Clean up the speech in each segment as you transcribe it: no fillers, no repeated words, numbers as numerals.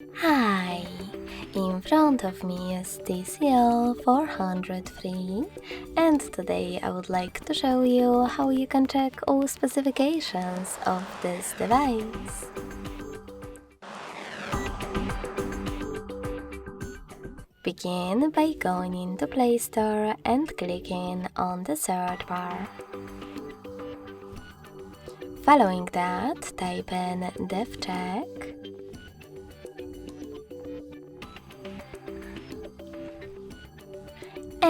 Hi! In front of me is TCL 403, and today I would like to show you how you can check all specifications of this device. Begin by going into Play Store and clicking on the search bar. Following that, type in DevCheck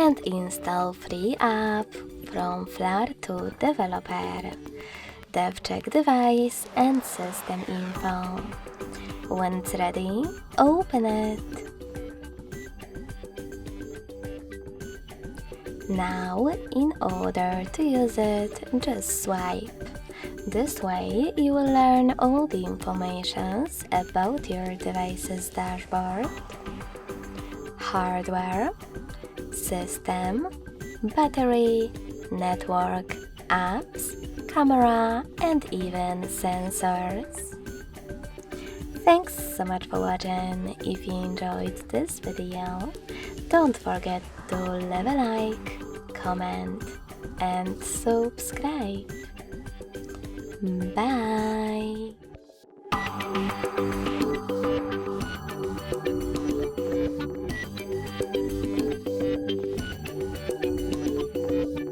and install free app from Flower to Developer, DevCheck device and system info. When it's ready, open it. Now, in order to use it, just swipe. This way, you will learn all the information about your device's dashboard, hardware, system, battery, network, apps, camera, and even sensors. Thanks so much for watching. If you enjoyed this video, don't forget to leave a like, comment, and subscribe. Bye!